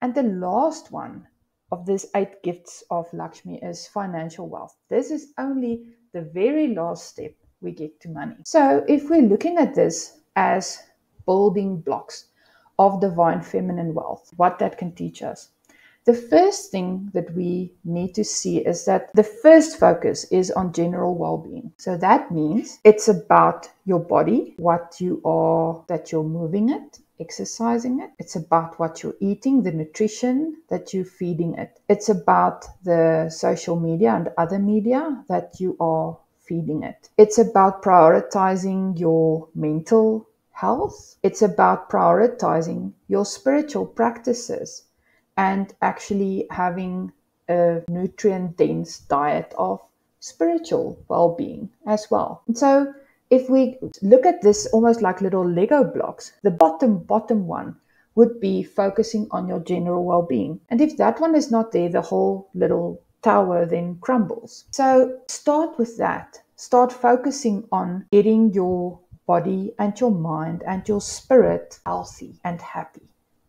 And the last one of these 8 gifts of Lakshmi is financial wealth. This is only the very last step we get to money. So if we're looking at this as building blocks of divine feminine wealth, what that can teach us. The first thing that we need to see is that the first focus is on general well-being. So that means it's about your body, what you are, that you're moving it, exercising it. It's about what you're eating, the nutrition that you're feeding it. It's about the social media and other media that you are feeding it. It's about prioritizing your mental health. It's about prioritizing your spiritual practices and actually having a nutrient-dense diet of spiritual well-being as well. And so if we look at this almost like little Lego blocks, the bottom one would be focusing on your general well-being. And if that one is not there, the whole little tower then crumbles. So start with that. Start focusing on getting your body and your mind and your spirit healthy and happy.